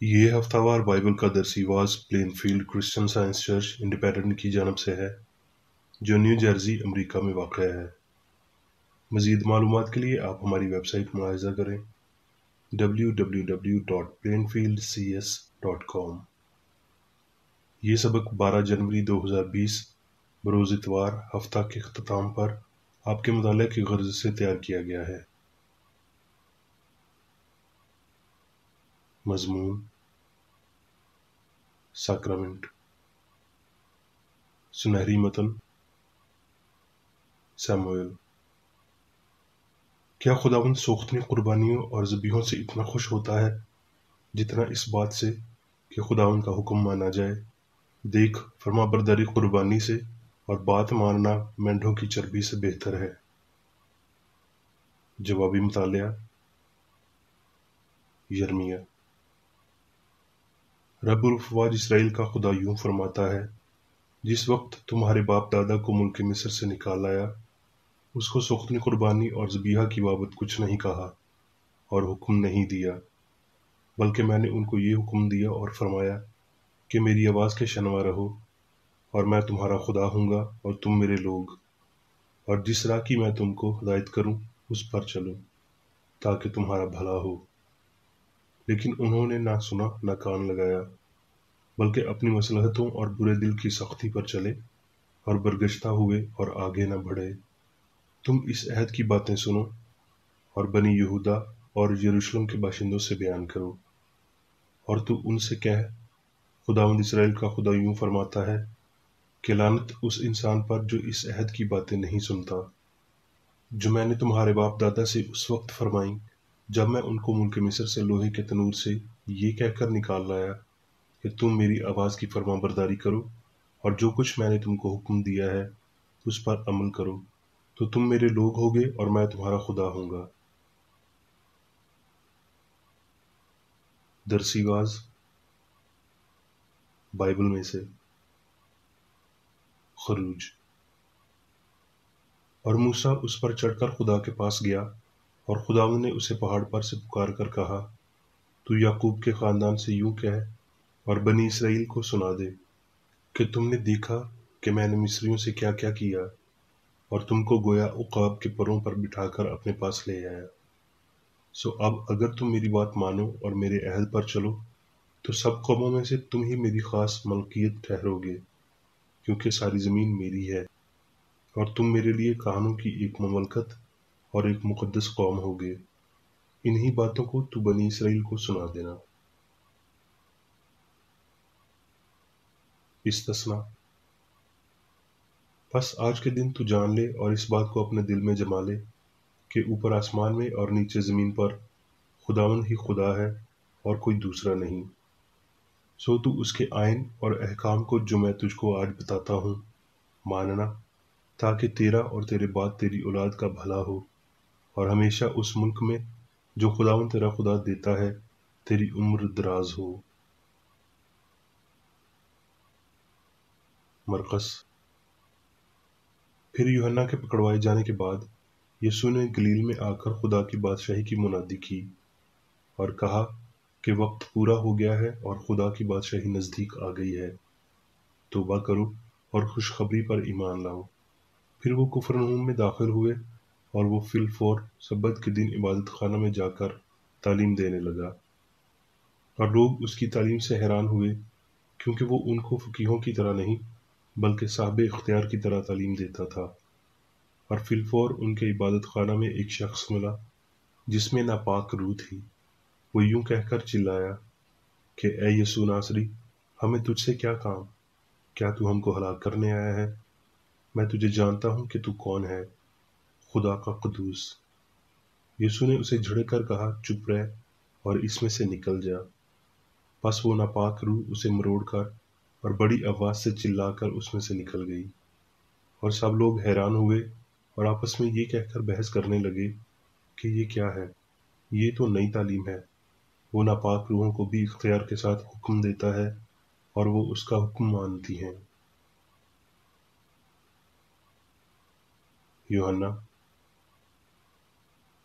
ये हफ्तावार बाइबल का दरसीवाज Plainfield Christian Science Church Independent की जानब से है, जो न्यू जर्सी अमेरिका में वाक़ है। मज़ीद मालूमात के लिए आप हमारी वेबसाइट मुलाहिज़ा करें www.plainfieldcs.com। ये सबक 12 जनवरी 2020 बरोज़ इतवार हफ्ता के अख्ताम पर आपके मुताले की गर्ज से तैयार किया गया है। मज़मून साक्रामेंट। सुनहरी मतन सैमुएल। क्या खुदावंद सोख्तनी कुर्बानियों और ज़बीहों से इतना खुश होता है जितना इस बात से कि खुदावंद का हुक्म माना जाए? देख, फरमाबरदारी कुर्बानी से और बात मानना मेंढों की चर्बी से बेहतर है। जवाबी मुतालिया यर्मिया। रब्बुल अफ़वाज इसराइल का खुदा यूं फरमाता है, जिस वक्त तुम्हारे बाप दादा को मुल्क मिस्र से निकाल लाया, उसको सोख्तनी कुर्बानी और ज़बीहा की बाबत कुछ नहीं कहा और हुक्म नहीं दिया, बल्कि मैंने उनको ये हुक्म दिया और फरमाया कि मेरी आवाज़ के शनवा रहो, और मैं तुम्हारा खुदा हूँगा और तुम मेरे लोग, और जिस राह की मैं तुमको हिदायत करूँ उस पर चलो, ताकि तुम्हारा भला हो। लेकिन उन्होंने ना सुना ना कान लगाया, बल्कि अपनी मसलहतों और बुरे दिल की सख्ती पर चले और बरगश्ता हुए और आगे न बढ़े। तुम इस अहद की बातें सुनो और बनी यहूदा और यरूशलेम के बाशिंदों से बयान करो, और तू उनसे कह, खुदावंद इसराइल का खुदा यूं फरमाता है कि लानत उस इंसान पर जो इस अहद की बातें नहीं सुनता, जो मैंने तुम्हारे बाप दादा से उस वक्त फरमाई जब मैं उनको मुल्क मिस्र से लोहे के तनूर से ये कहकर निकाल लाया कि तुम मेरी आवाज़ की फरमाबरदारी करो और जो कुछ मैंने तुमको हुक्म दिया है उस पर अमल करो, तो तुम मेरे लोग होगे और मैं तुम्हारा खुदा हूँगा। दरसीवाज बाइबल में से खरूज। और मूसा उस पर चढ़कर खुदा के पास गया, और खुदावंद ने उसे पहाड़ पर से पुकार कर कहा, तू याकूब के खानदान से यूं कह और बनी इसराइल को सुना दे कि तुमने देखा कि मैंने मिस्रियों से क्या क्या किया, और तुमको गोया उकाब के परों पर बिठाकर अपने पास ले आया। सो अब अगर तुम मेरी बात मानो और मेरे अहद पर चलो, तो सब कौमों में से तुम ही मेरी खास मलकियत ठहरोगे, क्योंकि सारी ज़मीन मेरी है, और तुम मेरे लिए कहानों की एक ममलकत और एक मुकद्दस कौम होगे। इन्हीं बातों को तू बनी इसराइल को सुना देना। इस्तिस्ना। बस आज के दिन तू जान ले और इस बात को अपने दिल में जमा ले कि ऊपर आसमान में और नीचे ज़मीन पर खुदावंद ही खुदा है और कोई दूसरा नहीं। सो तू उसके आइन और अहकाम को जो मैं तुझको आज बताता हूँ मानना, ताकि तेरा और तेरे बाद तेरी औलाद का भला हो, और हमेशा उस मुल्क में जो खुदावंद तेरा खुदा देता है तेरी उम्र दराज हो। मरकस। फिर यूहन्ना के पकड़वाए जाने के बाद यीशु ने गलील में आकर खुदा की बादशाही की मुनादी की और कहा कि वक्त पूरा हो गया है और खुदा की बादशाही नज़दीक आ गई है। तौबा करो और खुशखबरी पर ईमान लाओ। फिर वो कुफरनहूम में दाखिल हुए, और वो फिलफोर सब्बत के दिन इबादत खाना में जाकर तालीम देने लगा, और लोग उसकी तालीम से हैरान हुए, क्योंकि वो उनको फकीहों की तरह नहीं बल्कि साहब इख्तियार की तरह तालीम देता था। और फिलफोर उनके इबादत खाना में एक शख्स मिला जिसमें नापाक रूह थी। वो यूं कहकर चिल्लाया कि ए यीशु नासरी, हमें तुझसे क्या काम? क्या तू हमको हलाक करने आया है? मैं तुझे जानता हूँ कि तू कौन है, खुदा का कुद्दूस। यीशु ने उसे झिड़क कर कहा, चुप रह और इसमें से निकल जा। बस वो नापाक रूह उसे मरोड़ कर और बड़ी आवाज से चिल्लाकर उसमें से निकल गई। और सब लोग हैरान हुए और आपस में ये कहकर बहस करने लगे कि ये क्या है, ये तो नई तालीम है। वो नापाक रूहों को भी इख्तियार के साथ हुक्म देता है और वो उसका हुक्म मानती हैं। यूहन्ना।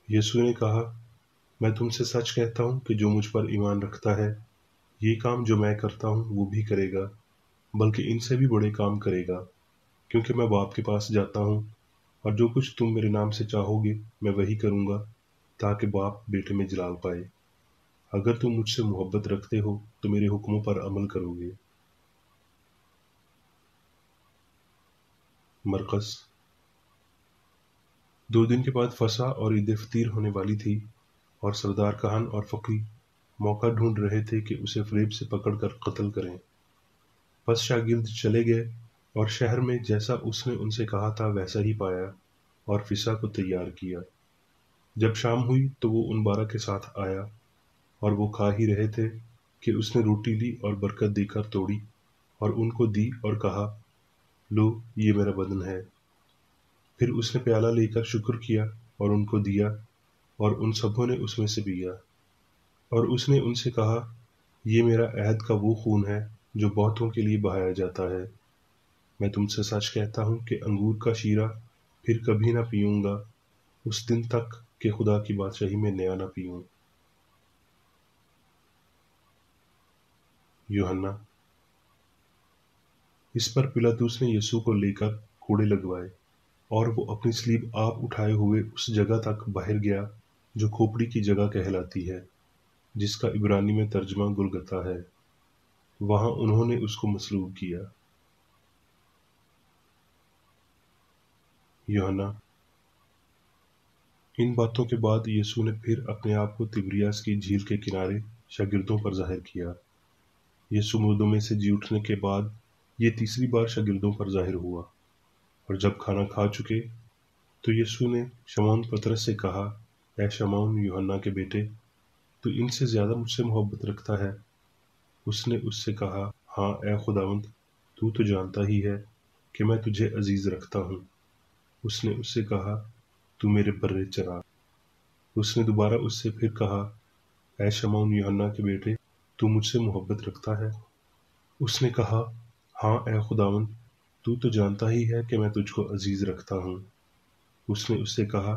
यीशु ने कहा, मैं तुमसे सच कहता हूँ कि जो मुझ पर ईमान रखता है یہ کام جو میں کرتا ہوں وہ بھی کرے گا، بلکہ ان سے بھی بڑے کام کرے گا، کیونکہ میں باپ کے پاس جاتا ہوں، اور جو کچھ تم میرے نام سے چاہو گے میں وہی کروں گا، تاکہ باپ بیٹے میں جلال پائے۔ اگر تم مجھ سے محبت رکھتے ہو تو میرے حکموں پر عمل کرو گے۔ مرقس۔ 2 دن کے بعد فسح اور عید فطیر ہونے والی تھی، اور سردار کہن اور فقی موقع ڈھونڈ رہے تھے کہ اسے فریب سے پکڑ کر قتل کریں۔ پس شاگرد چلے گئے اور شہر میں جیسا اس نے ان سے کہا تھا ویسا ہی پایا، اور فسح کو تیار کیا۔ جب شام ہوئی تو وہ ان 12 کے ساتھ آیا، اور وہ کھا ہی رہے تھے کہ اس نے روٹی لی اور برکت دے کر توڑی اور ان کو دی اور کہا، لو، یہ میرا بدن ہے۔ پھر اس نے پیالہ لے کر شکر کیا اور ان کو دیا، اور ان سبوں نے اس میں سے پیا۔ اور اس نے ان سے کہا، یہ میرا عہد کا وہ خون ہے جو بہتوں کے لیے بہایا جاتا ہے۔ میں تم سے سچ کہتا ہوں کہ انگور کا شیرہ پھر کبھی نہ پیوں گا، اس دن تک کہ خدا کی بادشاہی میں نیا نہ پیوں۔ یوحنا۔ اس پر پلاطس نے یسوع کو لے کر کوڑے لگوائے، اور وہ اپنی صلیب آپ اٹھائے ہوئے اس جگہ تک باہر گیا جو کھوپڑی کی جگہ کہلاتی ہے، جس کا عبرانی میں ترجمہ گلگتھا ہے۔ وہاں انہوں نے اس کو مصلوب کیا۔ یوحنا۔ ان باتوں کے بعد یسوع نے پھر اپنے آپ کو تبریاس کی جھیل کے کنارے شاگردوں پر ظاہر کیا۔ یسوع مردوں میں سے جی اٹھنے کے بعد یہ تیسری بار شاگردوں پر ظاہر ہوا، اور جب کھانا کھا چکے تو یسوع نے شمعون پطرس سے کہا، اے شمعون یوحنا کے بیٹے، تو ان سے زیادہ مجھ سے محبت رکھتا ہے؟ اس نے اس سے کہا، ہاں اے خداوند، تو جانتا ہی ہے کہ میں تجھے عزیز رکھتا ہوں۔ اس نے اس سے کہا، تو میرے برے چرا۔ اس نے دوبارہ اس سے پھر کہا، اے شمعون یوحنا کے بیٹے، تو مجھ سے محبت رکھتا ہے؟ اس نے کہا، ہاں اے خداوند، تو جانتا ہی ہے کہ میں تجھ کو عزیز رکھتا ہوں۔ اس نے اس سے کہا،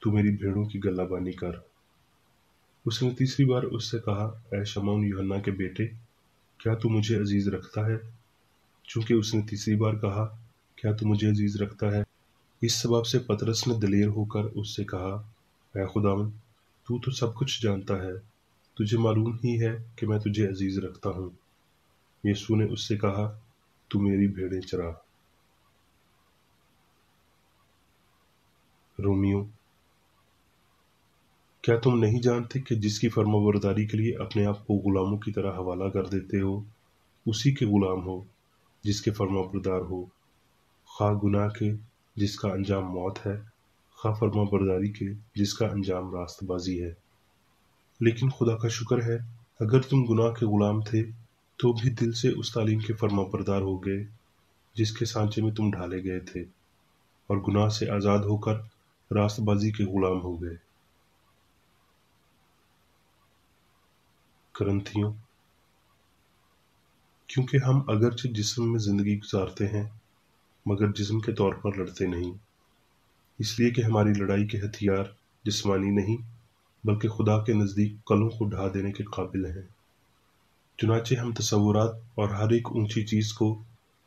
تو میری بھیڑوں کی گلہ بانی کر۔ اس نے تیسری بار اس سے کہا، اے شمعون یوحنا کے بیٹے، کیا تو مجھے عزیز رکھتا ہے؟ چونکہ اس نے تیسری بار کہا، کیا تو مجھے عزیز رکھتا ہے، اس سبب سے پطرس نے دلیر ہو کر اس سے کہا، اے خداوند، تو سب کچھ جانتا ہے، تجھے معلوم ہی ہے کہ میں تجھے عزیز رکھتا ہوں۔ یسوع نے اس سے کہا، تو میری بھیڑیں چرا۔ رومیو۔ کیا تم نہیں جانتے کہ جس کی فرمانبرداری کے لیے اپنے آپ کو غلاموں کی طرح حوالہ کر دیتے ہو، اسی کے غلام ہو جس کے فرمانبردار ہو، خواہ گناہ کے جس کا انجام موت ہے، خواہ فرمانبرداری کے جس کا انجام راست بازی ہے۔ لیکن خدا کا شکر ہے، اگر تم گناہ کے غلام تھے تو بھی دل سے اس تعلیم کے فرمانبردار ہو گئے جس کے سانچے میں تم ڈھالے گئے تھے، اور گناہ سے آزاد ہو کر راست بازی کے غلام ہو گئے۔ کرنتھیوں۔ کیونکہ ہم اگرچہ جسم میں زندگی گزارتے ہیں مگر جسم کے طور پر لڑتے نہیں، اس لیے کہ ہماری لڑائی کے ہتھیار جسمانی نہیں بلکہ خدا کے نزدیک قلوں کو ڈھا دینے کے قابل ہیں۔ چنانچہ ہم تصورات اور ہر ایک اونچی چیز کو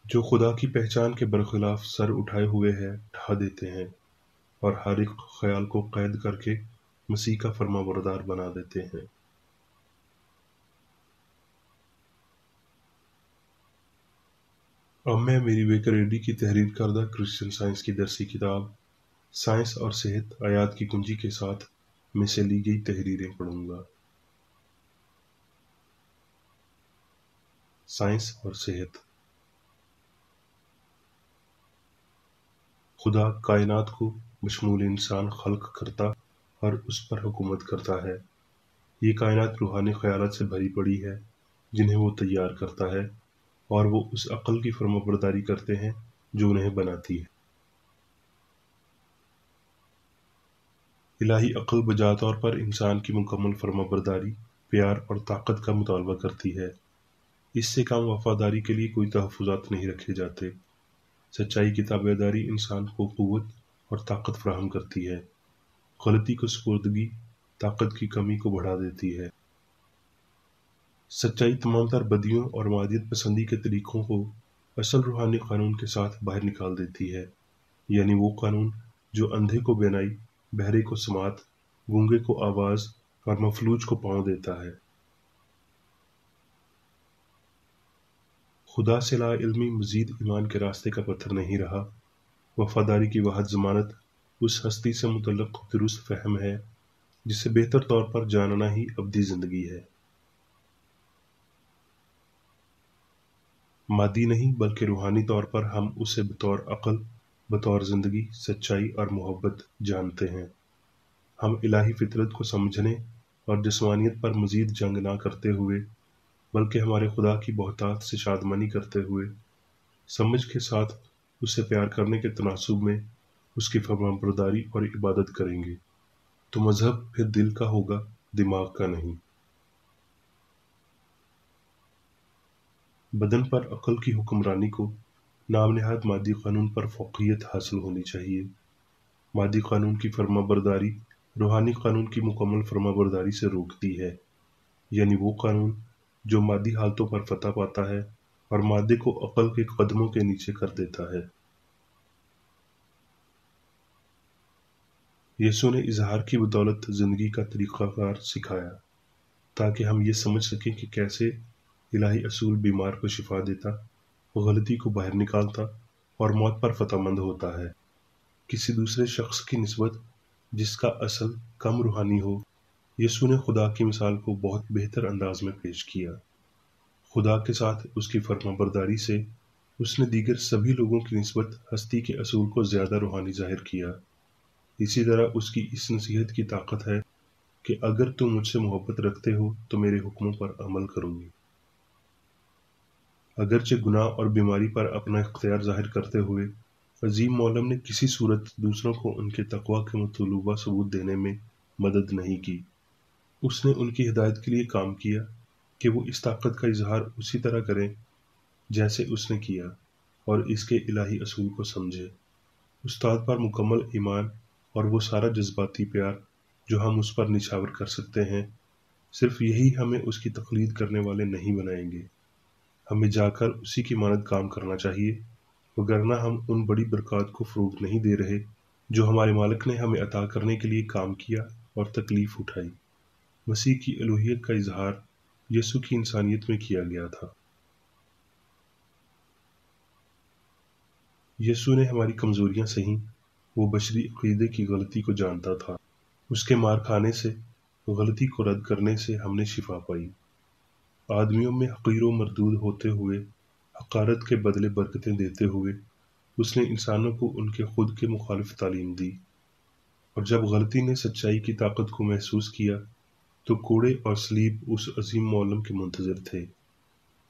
جو خدا کی پہچان کے برخلاف سر اٹھائے ہوئے ہے ڈھا دیتے ہیں، اور ہر ایک خیال کو قید کر کے مسیح کا فرمانبردار بنا دیتے ہیں۔ اب میں میری ویکیریڈی کی تحریر کردہ کرسچن سائنس کی درسی کتاب سائنس اور صحت آیات کی کنجی کے ساتھ میں سے لی گئی تحریریں پڑھوں گا۔ سائنس اور صحت۔ خدا کائنات کو بشمول انسان خلق کرتا اور اس پر حکومت کرتا ہے۔ یہ کائنات روحانی خیالات سے بھری پڑی ہے جنہیں وہ تیار کرتا ہے، اور وہ اس عقل کی فرمانبرداری کرتے ہیں جو انہیں بناتی ہے۔ الہی عقل بجا طور پر انسان کی مکمل فرمانبرداری، پیار اور طاقت کا مطالبہ کرتی ہے۔ اس سے کم وفاداری کے لیے کوئی تحفظات نہیں رکھے جاتے۔ سچائی کی تابعداری انسان کو قوت اور طاقت فراہم کرتی ہے، غلطی کو سپردگی طاقت کی کمی کو بڑھا دیتی ہے۔ सच्चाई तमाम तर बदियों और मादियत पसंदी के तरीकों को असल रूहानी कानून के साथ बाहर निकाल देती है, यानी वो कानून जो अंधे को बेनाई, बहरे को समात, गूंगे को आवाज और मफलूज को पांव देता है। खुदा से ला इल्मी मजीद ईमान के रास्ते का पत्थर नहीं रहा। वफादारी की वाहद जमानत उस हस्ती से मुतल्लक दुरुस्त फहम है जिसे बेहतर तौर पर जानना ही अब्दी जिंदगी है। मादी नहीं बल्कि रूहानी तौर पर हम उसे बतौर अक्ल, बतौर जिंदगी, सच्चाई और मोहब्बत जानते हैं। हम इलाही फितरत को समझने और जिस्मानियत पर मजीद जंग ना करते हुए, बल्कि हमारे खुदा की बहुतात से शादमानी करते हुए, समझ के साथ उसे प्यार करने के तनासुब में उसकी फरमाबरदारी और इबादत करेंगे। तो मजहब फिर दिल का होगा, दिमाग का नहीं। बदन पर अक्ल की हुक्मरानी को नाम नहाद मादी कानून पर फौकियत हासिल होनी चाहिए। मादी कानून की फरमाबरदारी रूहानी कानून की मुकम्मल फरमाबरदारी से रोकती है, यानी वो कानून जो मादी हालतों पर फतह पाता है और मादे को अक्ल के कदमों के नीचे कर देता है। यीशु ने इजहार की बदौलत जिंदगी का तरीक़ाकार सिखाया ताकि हम ये समझ सकें कि कैसे इलाही असूल बीमार को शिफा देता, गलती को बाहर निकालता और मौत पर फतहमंद होता है। किसी दूसरे शख्स की निस्बत जिसका असल कम रूहानी हो, यीशु ने खुदा की मिसाल को बहुत बेहतर अंदाज में पेश किया। खुदा के साथ उसकी फरमाबरदारी से उसने दीगर सभी लोगों की निस्बत हस्ती के असूल को ज्यादा रूहानी जाहिर किया। इसी तरह उसकी इस नसीहत की ताकत है कि अगर तुम मुझसे मोहब्बत रखते हो तो मेरे हुक्मों पर अमल करोगे। अगरचे गुनाह और बीमारी पर अपना इख्तियार जाहिर करते हुए अजीम मौलम ने किसी सूरत दूसरों को उनके तकवा के मतलूबा सबूत देने में मदद नहीं की। उसने उनकी हिदायत के लिए काम किया कि वो इस ताकत का इजहार उसी तरह करें जैसे उसने किया और इसके इलाही असूल को समझे। उस्ताद पर मुकम्मल ईमान और वो सारा जज्बाती प्यार जो हम उस पर निछावर कर सकते हैं, सिर्फ यही हमें उसकी तकलीद करने वाले नहीं बनाएंगे। हमें जाकर उसी की मानद काम करना चाहिए, वगरना हम उन बड़ी बरक़ात को फ़रोग़ नहीं दे रहे जो हमारे मालिक ने हमें अता करने के लिए काम किया और तकलीफ उठाई। मसीह की अलूहियत का इजहार यीशु की इंसानियत में किया गया था। यीशु ने हमारी कमजोरियां सही, वो बशरी अक़ीदे की गलती को जानता था। उसके मार खाने से, गलती को रद्द करने से हमने शिफा पाई। आदमियों में हक़ीर व मरदूद होते हुए हक़ारत के बदले बरकतें देते हुए उसने इंसानों को उनके खुद के मुखालिफ तालीम दी। और जब गलती ने सच्चाई की ताकत को महसूस किया तो कोड़े और सलीब उस अजीम मौलम के मुंतज़िर थे।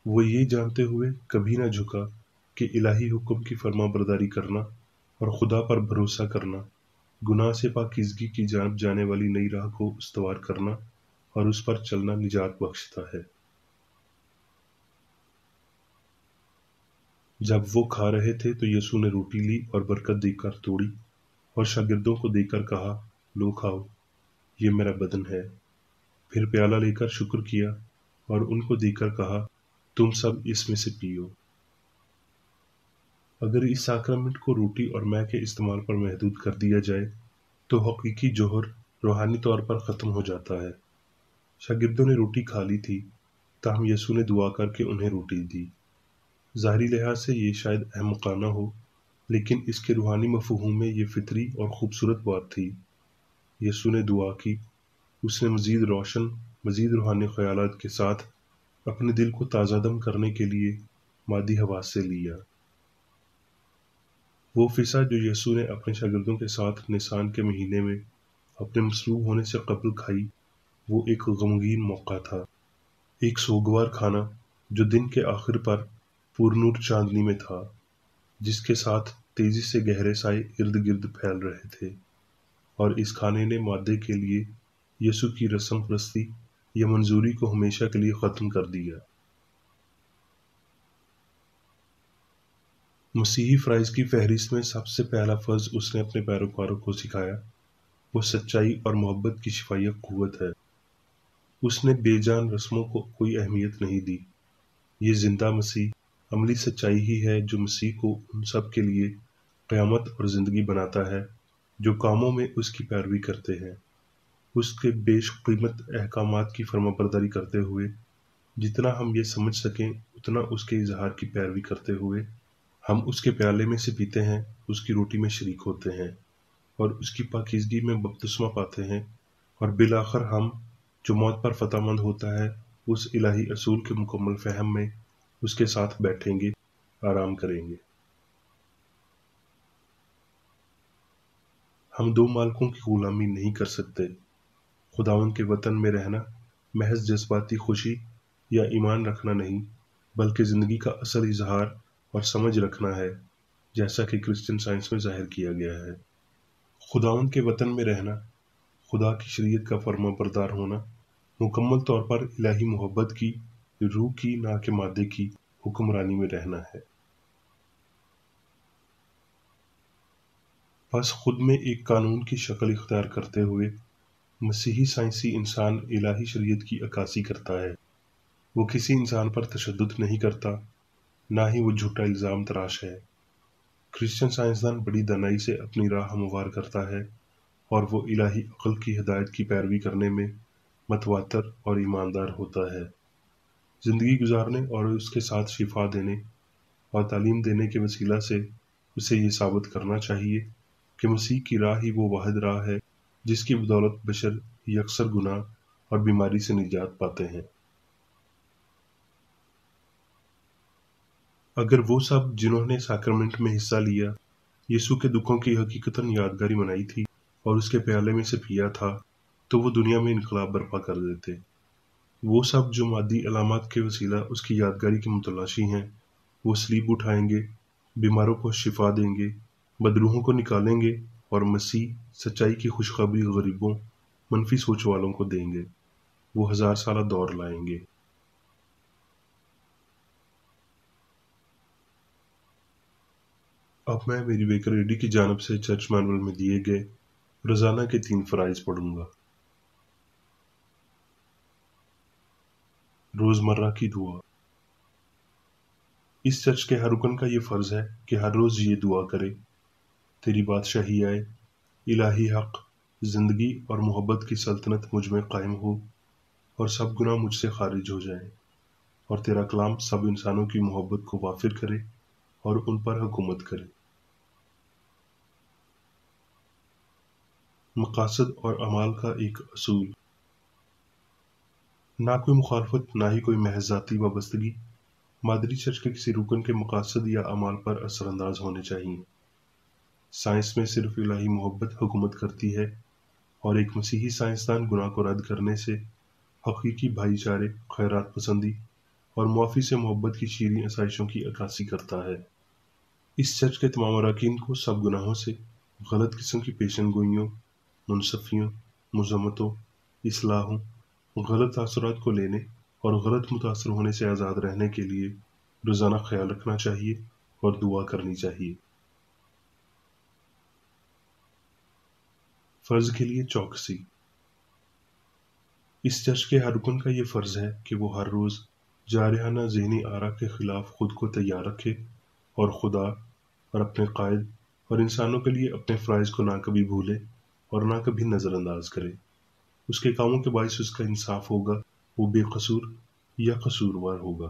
वो ये जानते हुए कभी न झुका कि इलाही हुक्म की फरमाबरदारी करना और खुदा पर भरोसा करना, गुनाह से पाकीज़गी की जानब जाने वाली नई राह को इस्तवार करना और उस पर चलना निजात बख्शता है। जब वो खा रहे थे तो यीशु ने रोटी ली और बरकत देकर तोड़ी और शागिर्दों को देकर कहा, लो खाओ, ये मेरा बदन है। फिर प्याला लेकर शुक्र किया और उनको देकर कहा, तुम सब इसमें से पियो। अगर इस साक्रमेंट को रोटी और मैं के इस्तेमाल पर महदूद कर दिया जाए तो हकीकी जोहर रूहानी तौर पर ख़त्म हो जाता है। शागिर्दों ने रोटी खा ली थी, ताहम यीशु ने दुआ करके उन्हें रोटी दी। ज़ाहिरी लिहाज से ये शायद अहमकाना हो, लेकिन इसके रूहानी मफ़हूम में ये फितरी और खूबसूरत बात थी। यीशु ने दुआ की, उसने मज़ीद रोशन, मज़ीद रूहानी ख़यालात के साथ अपने दिल को ताज़ादम करने के लिए मादी हवास से लिया। वो फ़िसा जो यीशु ने अपने शागिर्दों के साथ निसान के महीने में अपने मसलूब होने से कबल खाई, वो एक गमगीन मौका था, एक सोगवार खाना जो दिन के आखिर पर पुरनूर चांदनी में था, जिसके साथ तेजी से गहरे साए इर्द गिर्द फैल रहे थे। और इस खाने ने मादे के लिए यीशु की रस्म परस्ती या मंजूरी को हमेशा के लिए ख़त्म कर दिया। मसीही फ़राइज़ की फहरिस्त में सबसे पहला फ़र्ज़ उसने अपने पैरोकारों को सिखाया, वो सच्चाई और मोहब्बत की शिफाइया क़ुव्वत है। اس نے بے جان رسموں کو کوئی اہمیت نہیں دی۔ یہ زندہ مسیح، عملی سچائی ہی ہے جو مسیح کو ان سب کے لیے قیامت اور زندگی بناتا ہے جو کاموں میں اس کی پیروی کرتے ہیں۔ اس کے بیش قیمت احکامات کی فرمانبرداری کرتے ہوئے، جتنا ہم یہ سمجھ سکیں اتنا اس کے اظہار کی پیروی کرتے ہوئے، ہم اس کے پیالے میں سے پیتے ہیں، اس کی روٹی میں شریک ہوتے ہیں اور اس کی پاکیزگی میں بپتسمہ پاتے ہیں، اور بالآخر ہم جو موت پر فتح مند ہوتا ہے اس الہی اصول کے مکمل فہم میں اس کے ساتھ بیٹھیں گے، آرام کریں گے۔ ہم دو مالکوں کی غلامی نہیں کر سکتے۔ خداوند کے وطن میں رہنا محض جذباتی خوشی یا ایمان رکھنا نہیں، بلکہ زندگی کا اصل اظہار اور سمجھ رکھنا ہے، جیسا کہ کرسچن سائنس میں ظاہر کیا گیا ہے۔ خداوند کے وطن میں رہنا، خدا کی شریعت کا فرما بردار ہونا، مکمل طور پر الہی محبت کی، روح کی نہ کہ مادے کی حکمرانی میں رہنا ہے۔ بس خود میں ایک قانون کی شکل اختیار کرتے ہوئے مسیحی سائنسی انسان الہی شریعت کی عکاسی کرتا ہے۔ وہ کسی انسان پر تشدد نہیں کرتا، نہ ہی وہ جھوٹا الزام تراش ہے۔ کرسچن سائنسدان بڑی دانائی سے اپنی راہ ہموار کرتا ہے، اور وہ الہی عقل کی ہدایت کی پیروی کرنے میں متواتر اور ایماندار ہوتا ہے۔ زندگی گزارنے اور اس کے ساتھ شفا دینے اور تعلیم دینے کے وسیلہ سے اسے یہ ثابت کرنا چاہیے کہ مسیح کی راہ ہی وہ واحد راہ ہے جس کی بدولت بشر یکسر گناہ اور بیماری سے نجات پاتے ہیں۔ اگر وہ سب جنہوں نے ساکرمنٹ میں حصہ لیا یسوع کے دکھوں کی حقیقتاً یادگاری منائی تھی اور اس کے پیالے میں سے پیا تھا، تو وہ دنیا میں انقلاب برپا کر دیتے۔ وہ سب جو مادی علامات کے وسیلہ اس کی یادگاری کے متلاشی ہیں، وہ صلیب اٹھائیں گے، بیماروں کو شفا دیں گے، بدروحوں کو نکالیں گے، اور مسیح سچائی کی خوشخبری غریبوں، منفی سوچ والوں کو دیں گے۔ وہ 1000 سالہ دور لائیں گے۔ اب میں میری بیکر ایڈی کی جانب سے چرچ مینول میں دیے گئے روزانہ کے 3 فرائض پڑھوں گا۔ روزمرہ کی دعا۔ اس چرچ کے ہر رکن کا یہ فرض ہے کہ ہر روز یہ دعا کرے: تیری بادشاہی آئے، الہی حق، زندگی اور محبت کی سلطنت مجھ میں قائم ہو، اور سب گناہ مجھ سے خارج ہو جائیں، اور تیرا کلام سب انسانوں کی محبت کو وافر کرے اور ان پر حکومت کرے۔ مقاصد اور اعمال کا ایک اصول۔ نہ کوئی مخالفت، نہ ہی کوئی محض ذاتی وابستگی مادری چرچ کے کسی رکن کے مقاصد یا اعمال پر اثر انداز ہونے چاہیے۔ سائنس میں صرف الہی محبت حکومت کرتی ہے، اور ایک مسیحی سائنسدان گناہ کو رد کرنے سے حقیقی بھائی چارے، خیرات پسندی اور معافی سے محبت کی شیریں آسائشوں کی عکاسی کرتا ہے۔ اس چرچ کے تمام اراکین کو سب گناہوں سے، غلط قسم کی پیشن گوئیوں، منصفیوں، مذمتوں، اصلاحوں، غلط تاثرات کو لینے اور غلط متاثر ہونے سے آزاد رہنے کے لیے روزانہ خیال رکھنا چاہیے اور دعا کرنی چاہیے۔ فرض کے لیے چوکسی۔ اس چرچ کے ہر رکن کا یہ فرض ہے کہ وہ ہر روز جارحانہ ذہنی آرا کے خلاف خود کو تیار رکھے اور خدا اور اپنے قائد اور انسانوں کے لیے اپنے فرائض کو نہ کبھی بھولے اور نہ کبھی نظر انداز کرے۔ اس کے کاموں کے باعث اس کا انصاف ہوگا، وہ بے قصور یا قصوروار ہوگا۔